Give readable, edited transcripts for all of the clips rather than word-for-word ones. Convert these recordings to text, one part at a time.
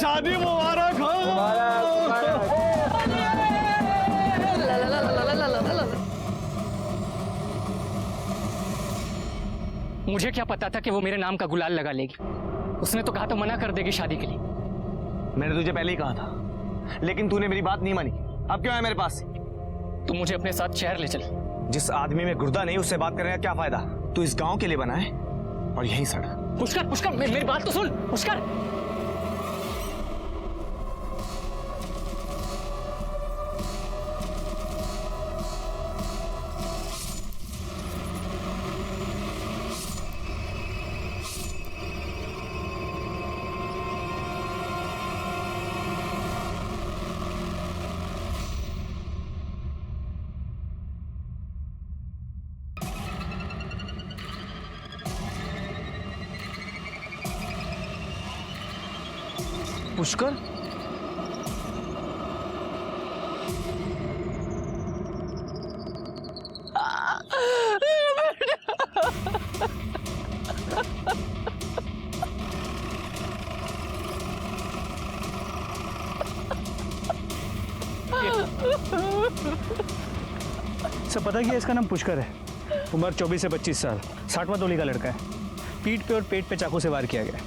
शादी मुबारक हो। मुझे क्या पता था कि वो मेरे नाम का गुलाल लगा लेगी। उसने तो कहा तो मना कर देगी शादी के लिए। मैंने तुझे पहले ही कहा था, लेकिन तूने मेरी बात नहीं मानी। अब क्यों है मेरे पास? तू मुझे अपने साथ शहर ले चल। जिस आदमी में गुर्दा नहीं उससे बात करने का क्या फायदा? तू इस गांव के लिए बना है और यहीं सड़। पुष्कर, पुष्कर, मेरी बात तो सुन पुष्कर। पुष्कर, सब पता किया, इसका नाम पुष्कर है। उम्र 24 से 25 साल, 60वां तोली का लड़का है। पीठ पे और पेट पे चाकू से वार किया गया।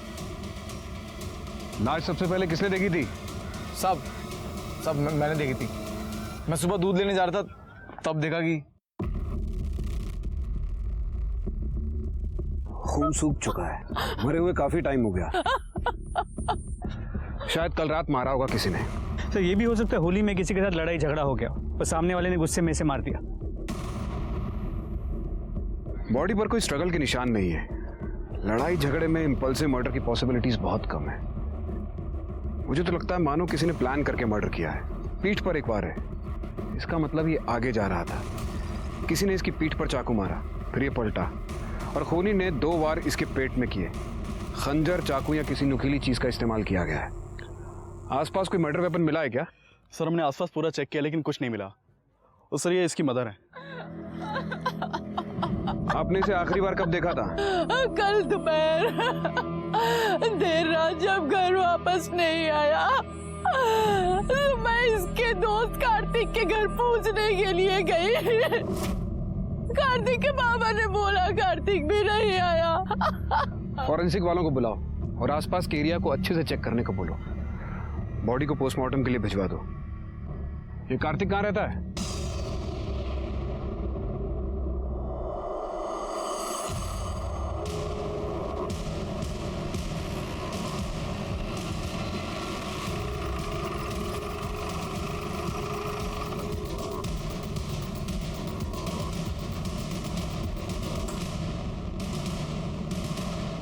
लाश सबसे पहले किसने देखी थी? सब मैंने देखी थी। मैं सुबह दूध लेने जा रहा था, तब देखा कि खून सूख चुका है, मरे हुए काफी टाइम हो गया। शायद कल रात मारा होगा किसी ने। तो ये भी हो सकता है होली में किसी के साथ लड़ाई झगड़ा हो गया और सामने वाले ने गुस्से में से मार दिया। बॉडी पर कोई स्ट्रगल के निशान नहीं है। लड़ाई झगड़े में इंपल्सिव मर्डर की पॉसिबिलिटीज बहुत कम है। मुझे तो लगता है मानो किसी ने प्लान करके मर्डर किया है। पीठ पर एक बार है, इसका मतलब ये आगे जा रहा था। किसी ने इसकी पीठ पर चाकू मारा, फिर ये पलटा और खूनी ने 2 वार इसके पेट में किए। खंजर, चाकू या किसी नुकीली चीज का इस्तेमाल किया गया है। आसपास कोई मर्डर वेपन मिला है क्या? सर हमने आसपास पूरा चेक किया लेकिन कुछ नहीं मिला। और सर ये इसकी मदर है। आपने इसे आखिरी बार कब देखा था? कल दोपहर देर रात जब घर वापस नहीं आया तो मैं इसके दोस्त कार्तिक के घर पूछने के लिए गई। कार्तिक के बाबा ने बोला कार्तिक भी नहीं आया। फॉरेंसिक वालों को बुलाओ और आसपास के एरिया को अच्छे से चेक करने को बोलो। बॉडी को पोस्टमार्टम के लिए भिजवा दो। ये कार्तिक कहाँ रहता है?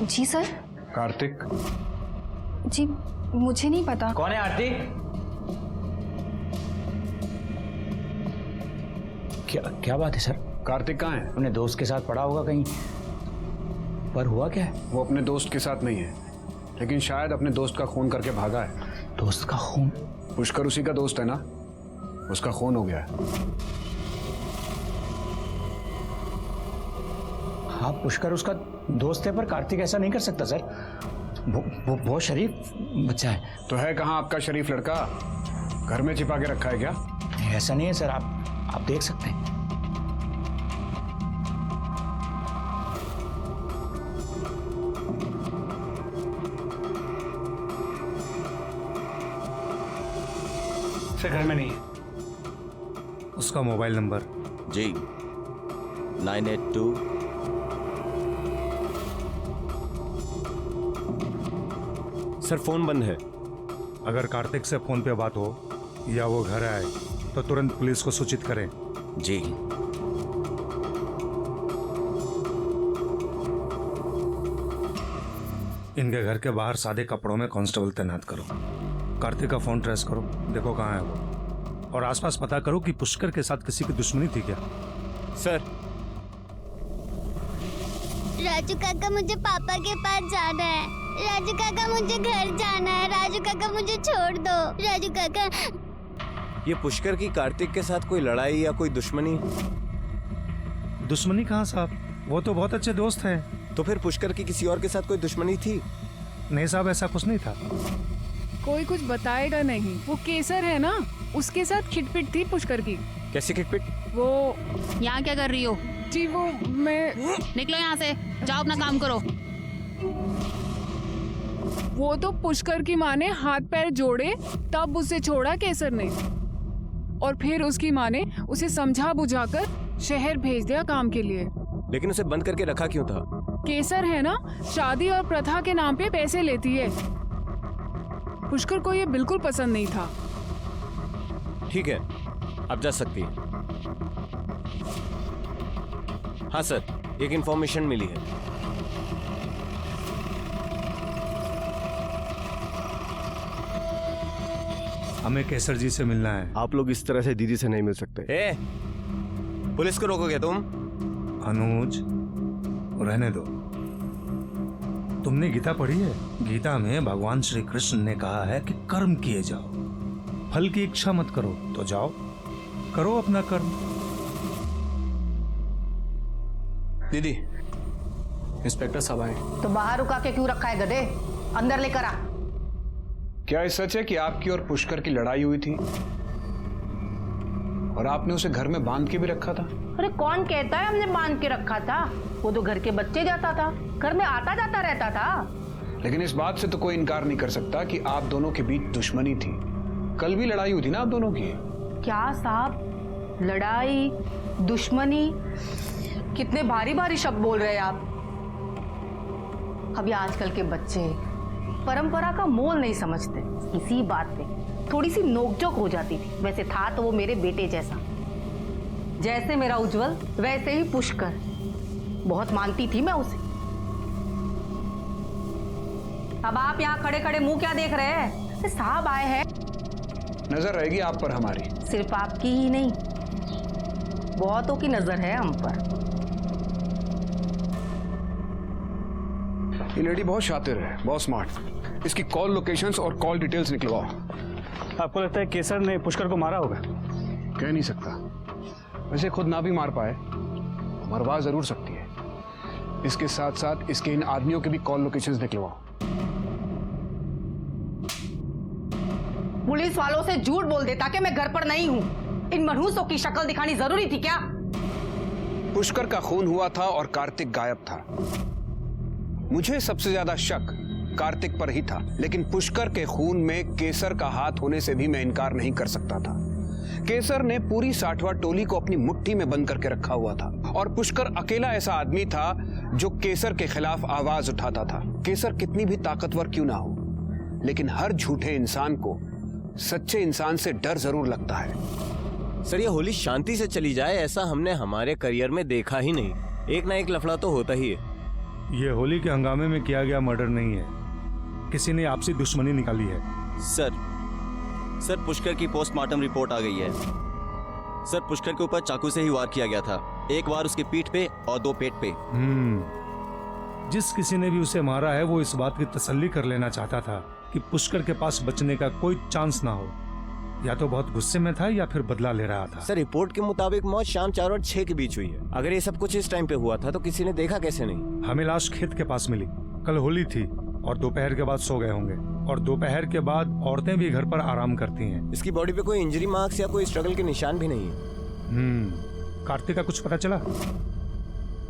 जी सर। कार्तिक? जी मुझे नहीं पता। कौन है आरती? क्या बात है सर? कार्तिक कहाँ है? अपने दोस्त के साथ पड़ा होगा कहीं। पर हुआ क्या है? वो अपने दोस्त के साथ नहीं है, लेकिन शायद अपने दोस्त का खून करके भागा है। दोस्त का खून? पुष्कर उसी का दोस्त है ना, उसका खून हो गया है। हाँ पुष्कर उसका दोस्त है, पर कार्तिक ऐसा नहीं कर सकता सर। वो बहुत शरीफ बच्चा है। तो है कहाँ आपका शरीफ लड़का? घर में छिपा के रखा है क्या? ऐसा नहीं है सर, आप देख सकते हैं। से घर में नहीं है। उसका मोबाइल नंबर? जी 982। सर फोन बंद है। अगर कार्तिक से फोन पे बात हो या वो घर आए तो तुरंत पुलिस को सूचित करें। जी। इनके घर के बाहर सादे कपड़ों में कांस्टेबल तैनात करो। कार्तिक का फोन ट्रेस करो, देखो कहाँ है वो, और आसपास पता करो कि पुष्कर के साथ किसी की दुश्मनी थी क्या। सर। राजू काका मुझे पापा के पास जाना है। राजू काका मुझे घर जाना है। राजू काका मुझे छोड़ दो। राजू काका। ये पुष्कर की कार्तिक के साथ कोई लड़ाई या कोई दुश्मनी? दुश्मनी कहाँ साहब, वो तो बहुत अच्छे दोस्त हैं। तो फिर पुष्कर की किसी और के साथ कोई दुश्मनी थी? नहीं साहब, ऐसा कुछ नहीं था। कोई कुछ बताएगा नहीं। वो केसर है ना, उसके साथ खिटपिट थी पुष्कर की। कैसे खिटपिट? वो यहाँ क्या कर रही हो? जी वो मैं निकलो यहाँ से, जाओ अपना काम करो। वो तो पुष्कर की माँ ने हाथ पैर जोड़े तब उसे छोड़ा केसर ने, और फिर उसकी माँ ने उसे समझा बुझाकर शहर भेज दिया काम के लिए। लेकिन उसे बंद करके रखा क्यों था? केसर है ना, शादी और प्रथा के नाम पे पैसे लेती है। पुष्कर को ये बिल्कुल पसंद नहीं था। ठीक है, आप जा सकती हैं। हाँ सर, एक इंफॉर्मेशन मिली है। हमें केसर जी से मिलना है। आप लोग इस तरह से दीदी से नहीं मिल सकते। पुलिस को रोकोगे तुम? अनुज, रहने दो। तुमने गीता पढ़ी है? गीता में भगवान श्री कृष्ण ने कहा है कि कर्म किए जाओ, फल की इच्छा मत करो। तो जाओ, करो अपना कर्म। दीदी, इंस्पेक्टर साहब आए। तो बाहर रुका के क्यों रखा है गधे? अंदर लेकर आ। क्या ये सच है कि आपकी और पुष्कर की लड़ाई हुई थी और आपने उसे घर में बांध के भी रखा था? अरे कौन कहता है हमने बांध के रखा था? वो तो घर के बच्चे जाता था, घर में आता जाता रहता था। लेकिन इस बात से तो कोई इनकार नहीं कर सकता कि आप दोनों के बीच दुश्मनी थी। कल भी लड़ाई हुई थी ना आप दोनों की? क्या साहब, लड़ाई, दुश्मनी, कितने भारी भारी शब्द बोल रहे हैं आप। अभी आजकल के बच्चे परंपरा का मोल नहीं समझते। इसी बात पे थोड़ी सी नोकझोंक हो जाती थी। वैसे था तो वो मेरे बेटे जैसा, जैसे मेरा उज्जवल वैसे ही पुष्कर। बहुत मानती थी मैं उसे। अब आप यहाँ खड़े खड़े मुंह क्या देख रहे हैं? साहब आए हैं। नजर रहेगी आप पर हमारी। सिर्फ आपकी ही नहीं, बहुतों की नजर है हम पर। ये लेडी बहुत शातिर है, बहुत स्मार्ट। इसकी कॉल लोकेशंस और कॉल डिटेल्स निकलवाओ। आपको लगता है केसर ने पुष्कर को मारा होगा? कह नहीं सकता। वैसे खुद ना भी मार पाए, मरवा जरूर सकती है। इसके साथ साथ इसके इन आदमियों के भी कॉल लोकेशंस निकलवाओ। पुलिस वालों से झूठ बोल देता कि मैं घर पर नहीं हूँ। इन मनहूसों की शक्ल दिखानी जरूरी थी क्या? पुष्कर का खून हुआ था और कार्तिक गायब था। मुझे सबसे ज्यादा शक कार्तिक पर ही था, लेकिन पुष्कर के खून में केसर का हाथ होने से भी मैं इनकार नहीं कर सकता था। केसर ने पूरी 60वां टोली को अपनी मुट्ठी में बंद करके रखा हुआ था और पुष्कर अकेला ऐसा आदमी था जो केसर के खिलाफ आवाज उठाता था। केसर कितनी भी ताकतवर क्यों ना हो, लेकिन हर झूठे इंसान को सच्चे इंसान से डर जरूर लगता है। सर, ये होली शांति से चली जाए ऐसा हमने हमारे करियर में देखा ही नहीं। एक ना एक लफड़ा तो होता ही है। ये होली के हंगामे में किया गया मर्डर नहीं है, किसी ने आपसी दुश्मनी निकाली है। सर पुष्कर की पोस्टमार्टम रिपोर्ट आ गई है। सर, पुष्कर के ऊपर चाकू से ही वार किया गया था। एक वार उसकी पीठ पे और 2 पेट पे। जिस किसी ने भी उसे मारा है वो इस बात की तसल्ली कर लेना चाहता था कि पुष्कर के पास बचने का कोई चांस ना हो। या तो बहुत गुस्से में था या फिर बदला ले रहा था। सर, रिपोर्ट के मुताबिक मौत शाम 4 और 6 के बीच हुई है। अगर ये सब कुछ इस टाइम पे हुआ था तो किसी ने देखा कैसे नहीं? हमें लाश खेत के पास मिली। कल होली थी और दोपहर के बाद सो गए होंगे, और दोपहर के बाद औरतें भी घर पर आराम करती हैं। इसकी बॉडी पे कोई इंजरी मार्क्स या कोई स्ट्रगल के निशान भी नहीं है। कार्तिक का कुछ पता चला?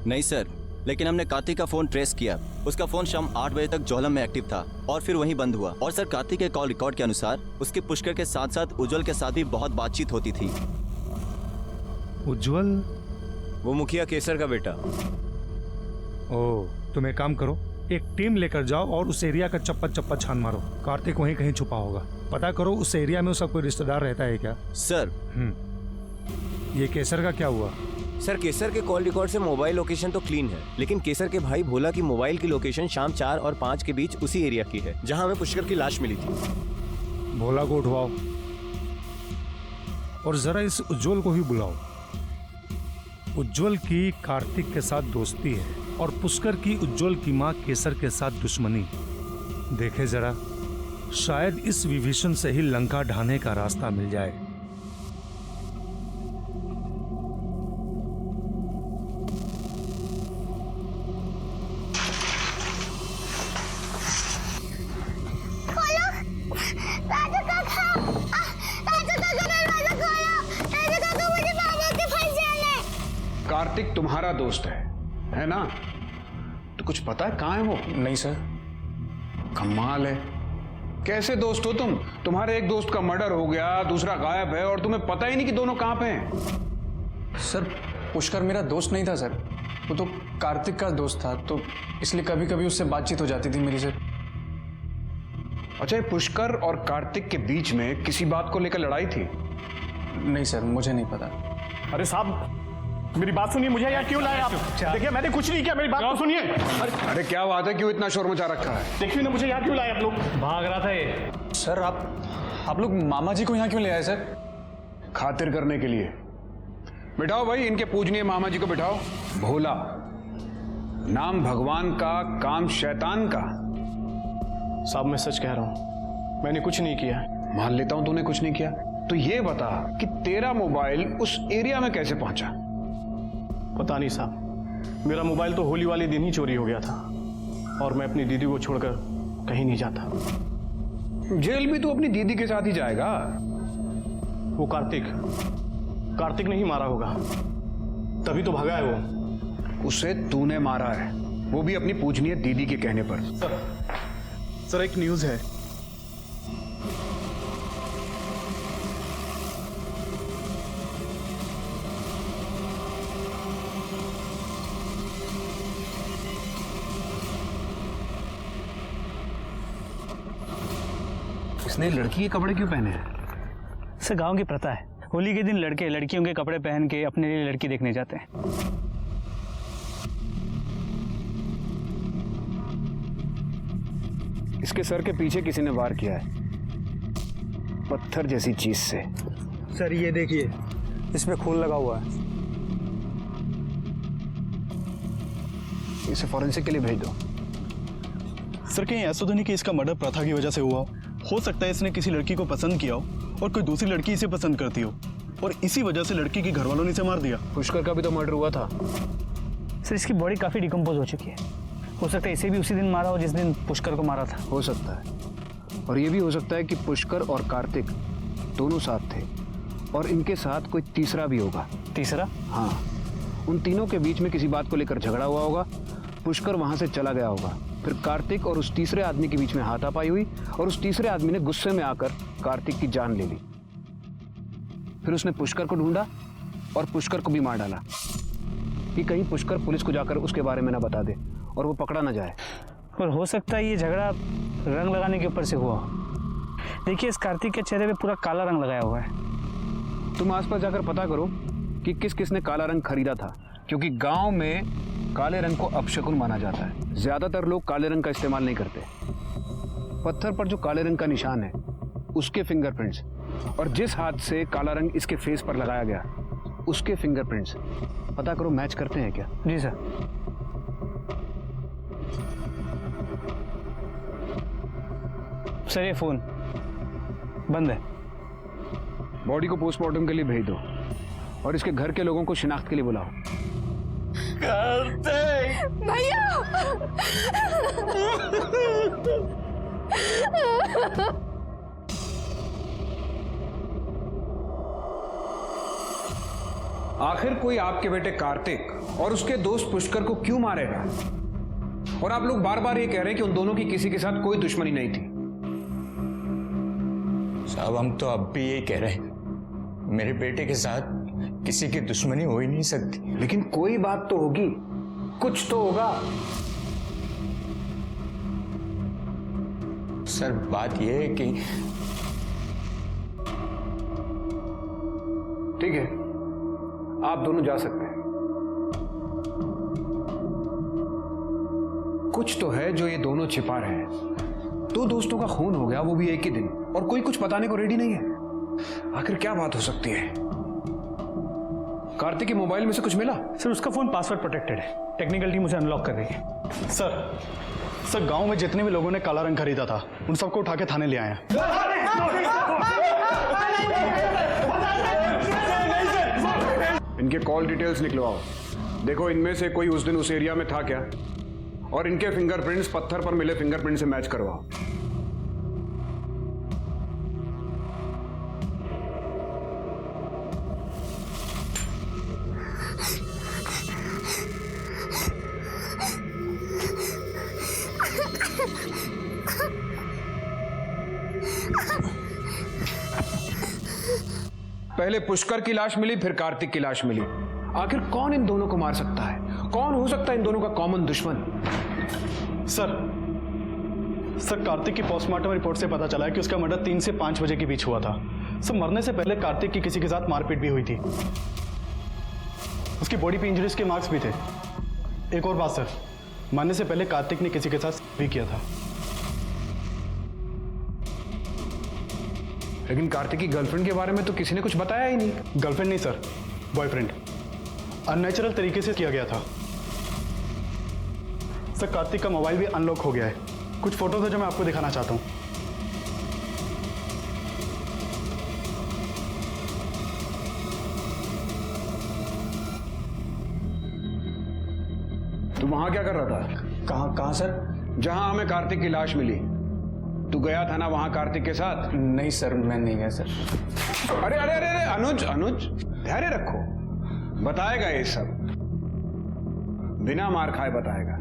नहीं सर, लेकिन हमने कार्तिक का फोन ट्रेस किया। उसका फोन शाम 8 बजे तक जोहलम में एक्टिव था और फिर वहीं बंद हुआ। और सर, कार्तिक के कॉल रिकॉर्ड के अनुसार उसके पुष्कर के साथ साथ उज्जवल के साथ भी बहुत बातचीत होती थी। उज्जवल? वो मुखिया केसर का बेटा। ओह, तुम एक काम करो, एक टीम लेकर जाओ और उस एरिया का चप्पा चप्पा छान मारो। कार्तिक वहीं कहीं छुपा होगा। पता करो उस एरिया में उसका कोई रिश्तेदार रहता है क्या? सर, ये केसर का क्या हुआ? सर, केसर के कॉल रिकॉर्ड से मोबाइल लोकेशन तो क्लीन है, लेकिन केसर के भाई भोला की मोबाइल की लोकेशन शाम 4 और 5 के बीच उसी एरिया की है जहां हमें पुष्कर की लाश मिली थी। भोला को उठवाओ और जरा इस उज्जवल को भी बुलाओ। उज्जवल की कार्तिक के साथ दोस्ती है और पुष्कर की उज्जवल की मां केसर के साथ दुश्मनी। देखे जरा, शायद इस विभीषण से ही लंका ढाने का रास्ता मिल जाए। कार्तिक तुम्हारा दोस्त है ना? तो कुछ पता है कहाँ है वो? नहीं सर। कमाल है, कैसे दोस्त हो तुम? तुम्हारे एक दोस्त का मर्डर हो गया, दूसरा गायब है और तुम्हें पता ही नहीं कि दोनों कहाँ पे हैं। सर पुष्कर मेरा दोस्त नहीं था सर, वो तो कार्तिक का दोस्त था, तो इसलिए कभी कभी उससे बातचीत हो जाती थी मेरी सर। अच्छा, ये पुष्कर और कार्तिक के बीच में किसी बात को लेकर लड़ाई थी? नहीं सर, मुझे नहीं पता। अरे साहब मेरी बात सुनिए, मुझे यहाँ क्यों लाए आप? देखिए मैंने कुछ नहीं किया, मेरी बात तो सुनिए। अरे क्या बात है, क्यों इतना शोर मचा रखा है? देखिए ना, मुझे यहाँ क्यों लाए आप लोग? भाग रहा था ये। सर आप लोग मामा जी को यहाँ क्यों ले आए सर? खातिर करने के लिए। बिठाओ भाई, इनके पूजनीय मामा जी को बिठाओ। भोला नाम भगवान का, काम शैतान का। साहब मैं सच कह रहा हूँ, मैंने कुछ नहीं किया। मान लेता हूं तूने कुछ नहीं किया, तो ये बता कि तेरा मोबाइल उस एरिया में कैसे पहुंचा? पता नहीं साहब, मेरा मोबाइल तो होली वाले दिन ही चोरी हो गया था और मैं अपनी दीदी को छोड़कर कहीं नहीं जाता। जेल भी तू अपनी दीदी के साथ ही जाएगा? वो कार्तिक ने ही मारा होगा, तभी तो भागा है वो। उसे तूने मारा है, वो भी अपनी पूजनीय दीदी के कहने पर। सर एक न्यूज़ है। इसने लड़की के कपड़े क्यों पहने हैं? सर गांव की प्रथा है, होली के दिन लड़के लड़कियों के कपड़े पहन के अपने लिए लड़की देखने जाते हैं। इसके सर के पीछे किसी ने वार किया है, पत्थर जैसी चीज से। सर ये देखिए, इस पे खून लगा हुआ है। इसे फॉरेंसिक के लिए भेज दो। सर कहीं ऐसा तो नहीं कि इसका मर्डर प्रथा की वजह से हुआ हो सकता है इसने किसी लड़की को पसंद किया हो और कोई दूसरी लड़की इसे पसंद करती हो और इसी वजह से लड़की के घर वालों ने इसे मार दिया। पुष्कर का भी तो मर्डर हुआ था। सर इसकी बॉडी काफी डिकम्पोज हो चुकी है, हो सकता है इसे भी उसी दिन मारा हो जिस दिन पुष्कर को मारा था। हो सकता है, और ये भी हो सकता है कि पुष्कर और कार्तिक दोनों साथ थे और इनके साथ कोई तीसरा भी होगा। तीसरा? हाँ, उन तीनों के बीच में किसी बात को लेकर झगड़ा हुआ होगा, पुष्कर वहां से चला गया होगा, फिर कार्तिक और उस तीसरे आदमी के बीच में हाथापाई हुई और उस तीसरे आदमी ने गुस्से में आकर कार्तिक की जान ले ली। फिर उसने पुष्कर को ढूंढा और पुष्कर को भी मार डाला कि कहीं पुष्कर पुलिस को जाकर उसके बारे में ना बता दे और वो पकड़ा ना जाए। और हो सकता है ये झगड़ा रंग लगाने के ऊपर से हुआ। देखिए इस कार्तिक के चेहरे पे पूरा काला रंग लगाया हुआ है। तुम आसपास जाकर पता करो कि किस किस ने काला रंग खरीदा था, क्योंकि गांव में काले रंग को अपशकुन माना जाता है। ज्यादातर लोग काले रंग का इस्तेमाल नहीं करते। पत्थर पर जो काले रंग का निशान है उसके फिंगरप्रिंट्स और जिस हाथ से काला रंग इसके फेस पर लगाया गया उसके फिंगरप्रिंट्स पता करो मैच करते हैं क्या? जी सर। सर ये फोन बंद है। बॉडी को पोस्टमार्टम के लिए भेज दो और इसके घर के लोगों को शिनाख्त के लिए बुलाओ। भैया आखिर कोई आपके बेटे कार्तिक और उसके दोस्त पुष्कर को क्यों मारेगा? और आप लोग बार बार ये कह रहे हैं कि उन दोनों की किसी के साथ कोई दुश्मनी नहीं थी। साहब हम तो अब भी यही कह रहे हैं, मेरे बेटे के साथ किसी की दुश्मनी हो ही नहीं सकती। लेकिन कोई बात तो होगी, कुछ तो होगा। सर बात यह है कि ठीक है, आप दोनों जा सकते हैं। कुछ तो है जो ये दोनों छिपा रहे हैं। दो दोस्तों का खून हो गया, वो भी एक ही दिन, और कोई कुछ बताने को रेडी नहीं है। आखिर क्या बात हो सकती है? कार्तिक के मोबाइल में से कुछ मिला? सर उसका फोन पासवर्ड प्रोटेक्टेड है, टेक्निकल टीम उसे अनलॉक कर रही है। सर गांव में जितने भी लोगों ने काला रंग खरीदा था उन सबको उठा के थाने ले आए हैं। इनके कॉल डिटेल्स निकलवाओ, देखो इनमें से कोई उस दिन उस एरिया में था क्या, और इनके फिंगरप्रिंट्स पत्थर पर मिले फिंगरप्रिंट से मैच करवाओ। पहले पुष्कर की लाश मिली, फिर कार्तिक की लाश मिली। आखिर कौन इन दोनों को मार सकता है? कौन हो सकता है इन दोनों का कॉमन दुश्मन? सर कार्तिक की पोस्टमार्टम रिपोर्ट से पता चला है कि उसका मर्डर 3 से 5 बजे के बीच हुआ था। सर मरने से पहले कार्तिक की किसी के साथ मारपीट भी हुई थी। उसकी बॉडी पे इंजरीज के मार्क्स भी थे। एक और बात सर, मरने से पहले कार्तिक ने किसी के साथ भी किया था। लेकिन कार्तिक की गर्लफ्रेंड के बारे में तो किसी ने कुछ बताया ही नहीं। गर्लफ्रेंड नहीं सर, बॉयफ्रेंड। अननेचुरल तरीके से किया गया था। सर कार्तिक का मोबाइल भी अनलॉक हो गया है। कुछ फोटोज है जो मैं आपको दिखाना चाहता हूँ। तू वहां क्या कर रहा था? कहाँ सर? जहां हमें कार्तिक की लाश मिली। तू गया था ना वहां कार्तिक के साथ? नहीं सर, मैं नहीं गया सर। अरे अरे अरे अरे अनुज धैर्य रखो, बताएगा ये सब, बिना मार खाए बताएगा।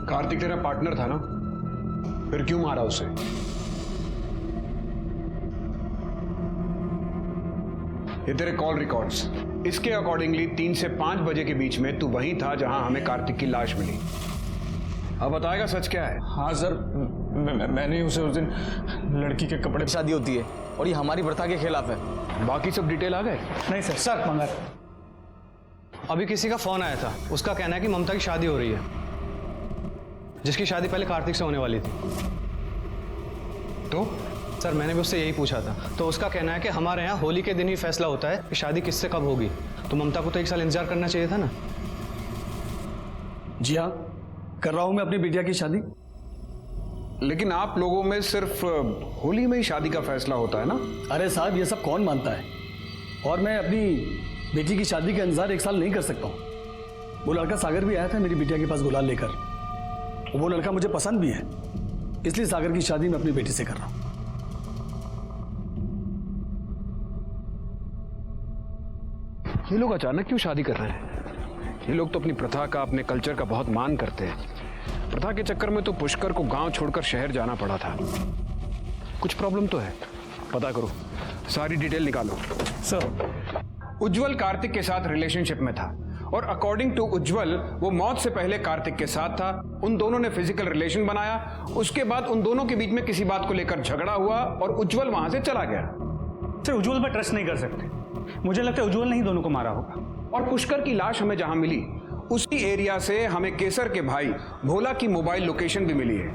कार्तिक तेरा पार्टनर था ना, फिर क्यों मारा उसे? ये तेरे कॉल रिकॉर्ड्स, इसके अकॉर्डिंगली 3 से 5 बजे के बीच में तू वहीं था जहां हमें कार्तिक की लाश मिली। अब बताएगा सच क्या है? हाँ सर, मैंने उसे उस दिन लड़की के कपड़े शादी होती है और ये हमारी प्रथा के खिलाफ है। बाकी सब डिटेल आ गए? नहीं सर मंगर अभी किसी का फोन आया था। उसका कहना है कि ममता की शादी हो रही है, जिसकी शादी पहले कार्तिक से होने वाली थी। तो सर मैंने भी उससे यही पूछा था, तो उसका कहना है कि हमारे यहाँ होली के दिन ही फैसला होता है कि शादी किससे कब होगी। तो ममता को तो 1 साल इंतजार करना चाहिए था ना। जी हाँ, कर रहा हूं मैं अपनी बिटिया की शादी। लेकिन आप लोगों में सिर्फ होली में ही शादी का फैसला होता है ना? अरे साहब, ये सब कौन मानता है? और मैं अपनी बेटी की शादी का इंतजार 1 साल नहीं कर सकता हूँ। वो लड़का सागर भी आया था मेरी बिटिया के पास गुलाल लेकर। वो लड़का मुझे पसंद भी है, इसलिए सागर की शादी मैं अपनी बेटी से कर रहा हूँ। ये लोग अचानक क्यों शादी कर रहे हैं? ये लोग तो अपनी प्रथा का, अपने कल्चर का बहुत मान करते हैं। प्रथा के चक्कर में तो पुष्कर को गांव छोड़कर शहर जाना पड़ा था। कुछ प्रॉब्लम तो है, पता करो, सारी डिटेल निकालो। सर उज्जवल कार्तिक के साथ रिलेशनशिप में था और अकॉर्डिंग टू उज्जवल वो मौत से पहले कार्तिक के साथ था। उन दोनों ने फिजिकल रिलेशन बनाया। उसके बाद उन दोनों के बीच में किसी बात को लेकर झगड़ा हुआ और उज्जवल वहां से चला गया। सर उज्जवल पर ट्रस्ट नहीं कर सकते। मुझे लगता है उज्जवल ने ही दोनों को मारा होगा। और पुष्कर की लाश हमें जहां मिली उसी एरिया से हमें केसर के भाई भोला की मोबाइल लोकेशन भी मिली है।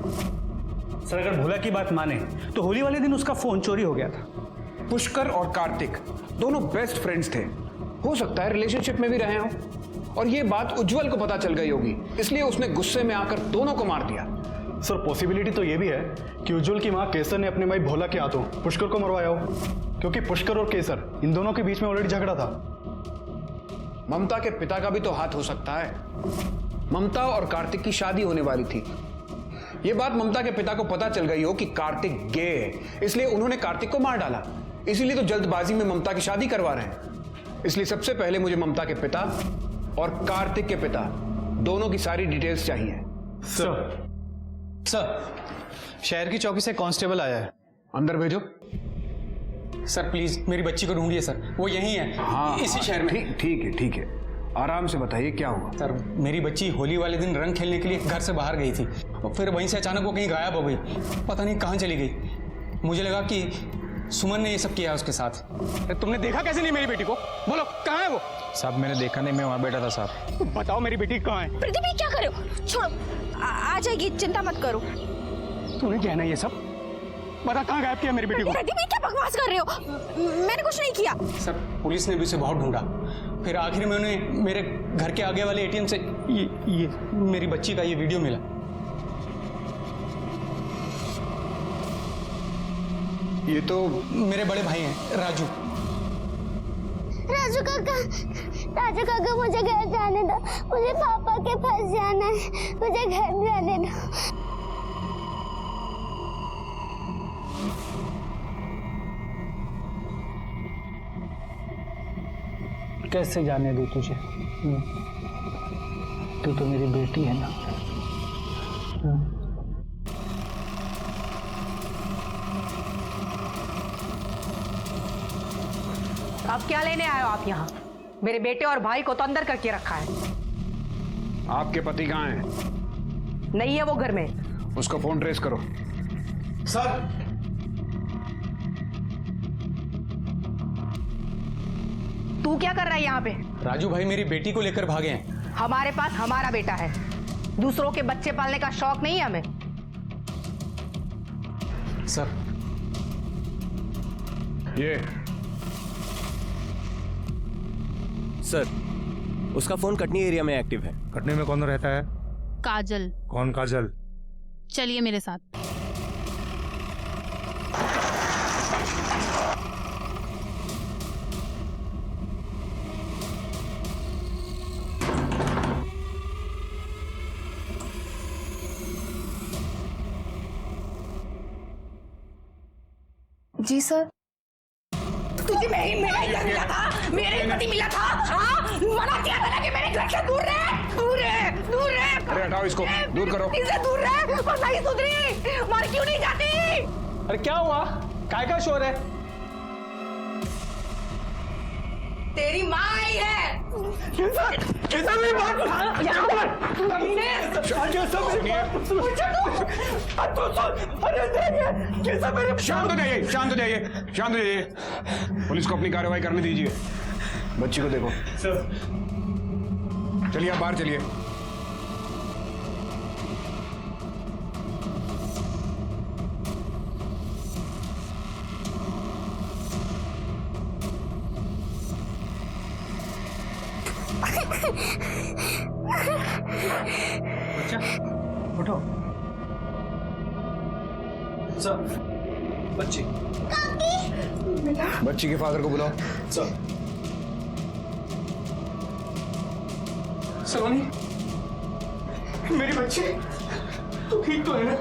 सर अगर भोला की बात माने तो होली वाले दिन उसका फोन चोरी हो गया था। पुष्कर और कार्तिक दोनों बेस्ट फ्रेंड्स थे, हो सकता है रिलेशनशिप में भी रहे हों। और ये बात उज्जवल को पता चल गई होगी, इसलिए उसने गुस्से में आकर दोनों को मार दिया। सर पॉसिबिलिटी तो ये भी है कि उज्जवल की मां केसर ने अपने भाई भोला के हाथों पुष्कर को मरवाया हो, क्योंकि पुष्कर और केसर इन दोनों के बीच में ऑलरेडी झगड़ा था। ममता के पिता का भी तो हाथ हो सकता है। ममता और कार्तिक की शादी होने वाली थी। यह बात ममता के पिता को पता चल गई हो कि कार्तिक गे है, इसलिए उन्होंने कार्तिक को मार डाला। इसीलिए तो जल्दबाजी में ममता की शादी करवा रहे हैं। इसलिए सबसे पहले मुझे ममता के पिता और कार्तिक के पिता दोनों की सारी डिटेल्स चाहिए। सर शहर की चौकी से कांस्टेबल आया है, अंदर भेजो। सर प्लीज मेरी बच्ची को ढूंढिए सर, वो यहीं है। हाँ, इसी शहर में। ठीक है, आराम से बताइए क्या हुआ। सर मेरी बच्ची होली वाले दिन रंग खेलने के लिए घर से बाहर गई थी और फिर वहीं से अचानक वो कहीं गायब हो गई। पता नहीं कहाँ चली गई। मुझे लगा कि सुमन ने ये सब किया उसके साथ। तुमने देखा कैसे नहीं मेरी बेटी को? बोलो कहाँ है वो? साहब मैंने देखा नहीं, मैं वहाँ बैठा था साहब। बताओ मेरी बेटी कहाँ है? प्रदीप ये क्या कर रहे हो? छोड़ो, आ जाएगी, चिंता मत करो। तूने क्या है ये सब? बता कहाँ गायब किया मेरी बेटी को? प्रदीप ये क्या बकवास कर रहे हो? मैंने कुछ नहीं किया। सर पुलिस ने भी उसे बहुत ढूंढा, फिर आखिर में उन्हें मेरे घर के आगे वाले एटीएम से ये मेरी बच्ची का ये वीडियो मिला। ये तो मेरे बड़े भाई हैं राजू। राजू काका मुझे घर जाने दो, मुझे पापा के पास जाना है, मुझे घर जाने दो। कैसे जाने दूँ तुझे? तू तो मेरी बेटी है ना। अब क्या लेने आए हो आप यहाँ? मेरे बेटे और भाई को तो अंदर करके रखा है। आपके पति कहाँ हैं? नहीं है वो घर में। उसका फोन ट्रेस करो। सर, तू क्या कर रहा है यहाँ पे? राजू भाई मेरी बेटी को लेकर भागे हैं। हमारे पास हमारा बेटा है, दूसरों के बच्चे पालने का शौक नहीं है हमें। सर, ये सर, उसका फोन कटनी एरिया में एक्टिव है। कटनी में कौन रहता है? काजल। कौन काजल? चलिए मेरे साथ। जी सर। तुझे मेरा मिला था, मेरे पति मिला था। हाँ, मना किया था ना कि मेरे घर से दूर रहे, दूर रहे, दूर रहे। अरे हटाओ इसको, दूर करो। इससे दूर रहे, पर नहीं सुधरी, मर क्यों नहीं जाती? अरे क्या हुआ? काय का शोर है? तेरी माँ आई है। कैसा मेरी बात यहाँ पर शांत हो जाइए, शांत हो जाइए, शांत हो जाइए। पुलिस को अपनी कार्रवाई करने दीजिए। बच्ची को देखो। चलिए आप बाहर चलिए। बच्चा उठो। सर, बच्ची। बच्ची के फादर को बुलाओ। सर। सलोनी, मेरी बच्ची तो ठीक तो है ना?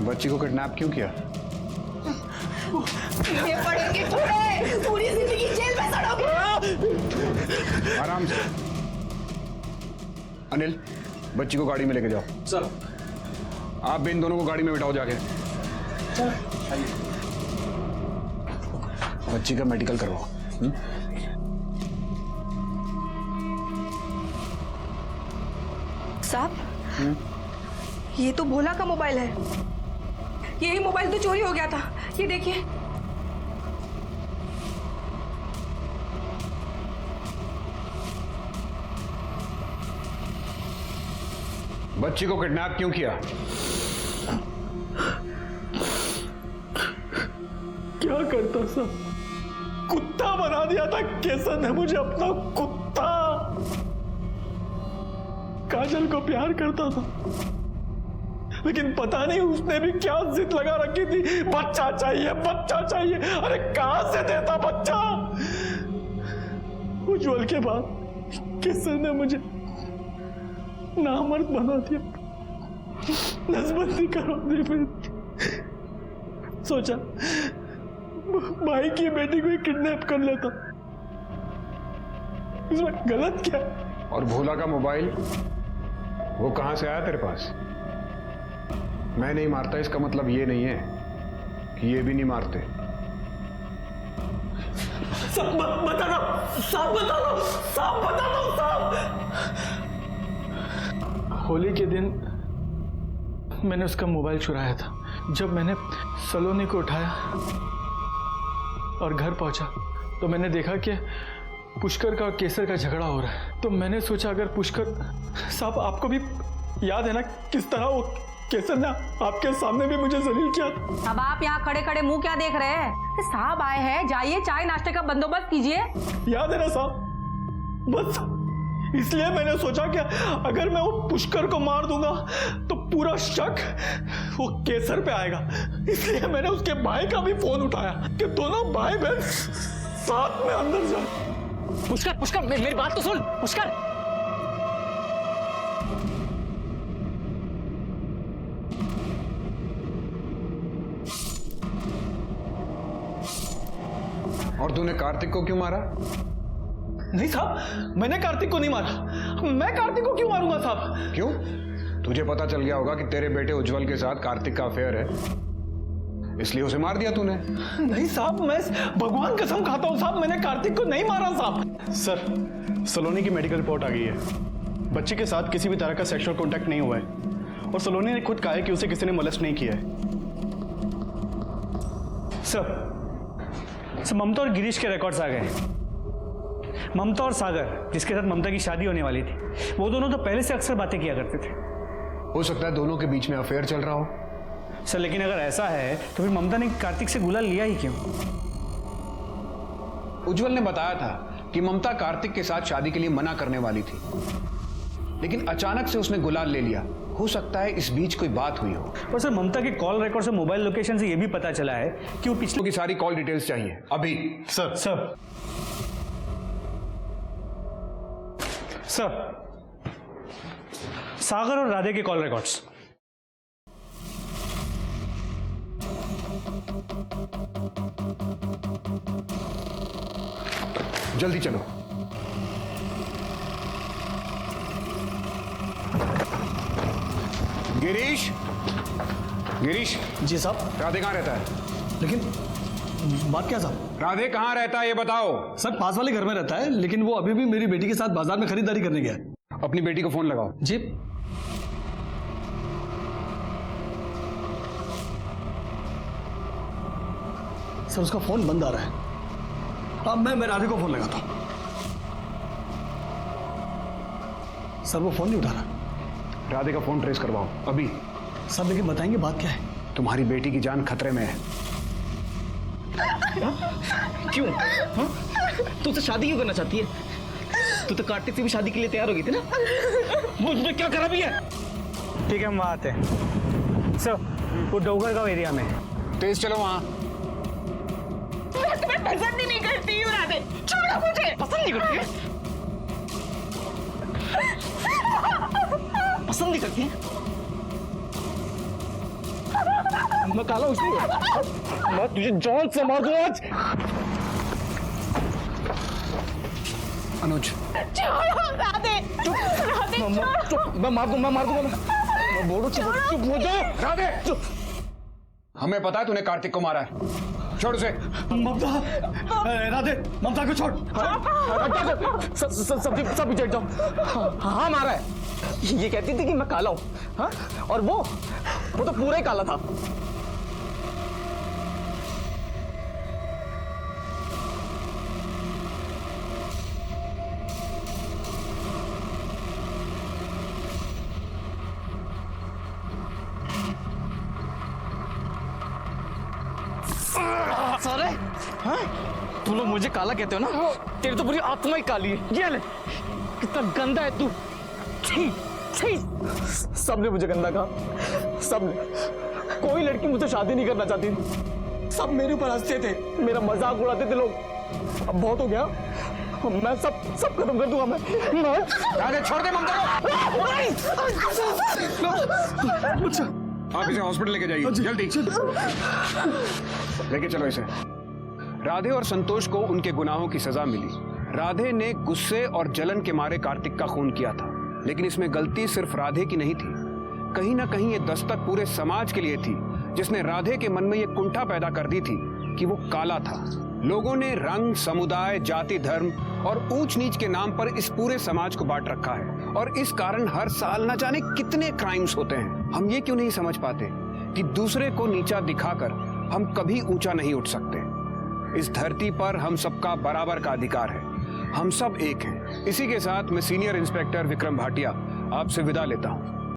बच्ची को किडनैप क्यों किया? ये पड़ेंगे पूरे, पूरी जिंदगी जेल में सड़ोगे। आराम से। अनिल, बच्ची को गाड़ी में लेके जाओ। सर। आप भी इन दोनों को गाड़ी में बिठाओ जाके। बच्ची का मेडिकल करवाओ। साहब, ये तो भोला का मोबाइल है। यही मोबाइल तो चोरी हो गया था, ये देखिए। बच्ची को किडनैप क्यों किया? क्या करता सब? कुत्ता बना दिया था केसर ने मुझे, अपना कुत्ता। काजल को प्यार करता था, लेकिन पता नहीं उसने भी क्या जिद लगा रखी थी। बच्चा चाहिए, बच्चा चाहिए। अरे कहां से देता बच्चा? उज्जवल के बाद केसर ने मुझे नामर्द बना दिया, नसबंदी करो दी। फिर सोचा भाई की बेटी को ही किडनैप कर लेता, इसमें गलत क्या? और भोला का मोबाइल वो कहां से आया तेरे पास? मैं नहीं मारता इसका मतलब ये नहीं है कि ये भी नहीं मारते। सब बता दो, सब बता दो, सब बता दो, सब। होली के दिन मैंने उसका मोबाइल चुराया था। जब मैंने सलोनी को उठाया और घर पहुंचा तो मैंने देखा कि पुष्कर का और केसर का झगड़ा हो रहा है। तो मैंने सोचा अगर पुष्कर साहब, आपको भी याद है ना किस तरह वो केसर ने आपके सामने भी मुझे जलील किया। अब आप यहाँ खड़े खड़े मुंह क्या देख रहे हैं? साहब आए हैं, जाइए चाय नाश्ते का बंदोबस्त कीजिए। याद है ना साहब? बस इसलिए मैंने सोचा कि अगर मैं वो पुष्कर को मार दूंगा तो पूरा शक वो केसर पे आएगा। इसलिए मैंने उसके भाई का भी फोन उठाया कि दोनों भाई बहन साथ में अंदर जाए। पुष्कर, पुष्कर, मेरी बात तो सुन। पुष्कर, और तूने कार्तिक को क्यों मारा? नहीं साहब, मैंने कार्तिक को नहीं मारा। मैं कार्तिक को क्यों मारूंगा साहब? क्यों? तुझे पता चल गया होगा कि तेरे बेटे उज्जवल के साथ कार्तिक का अफेयर है, इसलिए उसे मार दिया तूने। नहीं साहब, मैं भगवान कसम खाता हूँ साहब, मैंने कार्तिक को नहीं मारा साहब। सर, सलोनी की मेडिकल रिपोर्ट आ गई है। बच्ची के साथ किसी भी तरह का सेक्सुअल कॉन्टैक्ट नहीं हुआ है और सलोनी ने खुद कहा है कि उसे किसी ने मोलेस्ट नहीं किया है। सर ममता और गिरीश के रिकॉर्ड्स आ गए। ममता और सागर, जिसके साथ ममता की शादी होने वाली थी, वो दोनों तो पहले से अक्सर बातें किया करते थे। हो सकता है दोनों के बीच में अफेयर चल रहा हो। सर लेकिन अगर ऐसा है तो फिर ममता ने कार्तिक से गुलाल लिया ही क्यों? उज्जवल ने बताया था कि ममता कार्तिक के साथ शादी के लिए मना करने वाली थी, लेकिन अचानक से उसने गुलाल ले लिया। हो सकता है इस बीच कोई बात हुई हो। और सर ममता के कॉल रिकॉर्ड से मोबाइल लोकेशन से यह भी पता चला है कि वो पिछले की सारी कॉल डिटेल्स चाहिए अभी। सर सागर और राधे के कॉल रिकॉर्ड्स। जल्दी चलो। गिरीश, गिरीश। जी साहब। राधे कहाँ रहता है? लेकिन बात क्या साहब? राधे कहाँ रहता है ये बताओ। सर पास वाले घर में रहता है, लेकिन वो अभी भी मेरी बेटी के साथ बाजार में खरीदारी करने गया है। अपनी बेटी को फोन लगाओ। जी। सर उसका फोन बंद आ रहा है। अब मैं राधे को फोन लगाता हूं। सर वो फोन नहीं उठा रहा। राधे का फोन ट्रेस करवाओ अभी। सर लेकिन बताएंगे बात क्या है? तुम्हारी बेटी की जान खतरे में है। क्यों? तू उससे शादी क्यों करना चाहती है? तू तो कार्तिक से भी शादी के लिए तैयार हो गई थी ना? वो उसने क्या करा भी है? ठीक है हम वहाँ आते हैं। सर वो डोगरगांव एरिया में है। तेज चलो वहाँ। मैं तुम्हें पसंद ही नहीं करती हूँ राधे, छोड़ो मुझे। पसंद नहीं करती है? पसंद नहीं करती है? मैं काला उसमें मैं तुझे जान से मार दूंगा आज। अनुज राधे, राधे चुप, मैं मार दूंगा मैं बोलूं चुप हो जा। राधे चुप। हमें पता है तूने कार्तिक को मारा है, छोड़ उसे। ममता, राधे ममता को छोड़। सब पीछे जाओ। हाँ मारा है। ये कहती थी कि मैं काला हूँ, हाँ? और वो तो पूरा ही काला था। सारे हाँ? तुम लोग मुझे काला कहते हो ना? तेरी तो पूरी आत्मा ही काली है। ये ले, कितना गंदा है तू। छी, छी। सबने मुझे गंदा कहा, सबने। कोई लड़की मुझसे शादी नहीं करना चाहती थी। सब मेरे ऊपर हंसते थे, मेरा मजाक उड़ाते थे लोग। अब बहुत हो गया, मैं सब खत्म कर दूंगा मैं। राधे छोड़ दे ममता को। आप इसे हॉस्पिटल लेके जाइए जल्दी। लेके चलो इसे। राधे और संतोष को उनके गुनाहों की सजा मिली। राधे ने गुस्से और जलन के मारे कार्तिक का खून किया था, लेकिन इसमें गलती सिर्फ राधे की नहीं थी। कहीं ना कहीं ये दस्तक पूरे समाज के लिए थी, जिसने राधे के मन में ये कुंठा पैदा कर दी थी कि वो काला था। लोगों ने रंग, समुदाय, जाति, धर्म और ऊंच नीच के नाम पर इस पूरे समाज को बांट रखा है और इस कारण हर साल न जाने कितने क्राइम्स होते हैं। हम ये क्यों नहीं समझ पाते कि दूसरे को नीचा दिखाकर हम कभी ऊंचा नहीं उठ सकते। इस धरती पर हम सबका बराबर का अधिकार है, हम सब एक हैं। इसी के साथ मैं सीनियर इंस्पेक्टर विक्रम भाटिया आपसे विदा लेता हूं।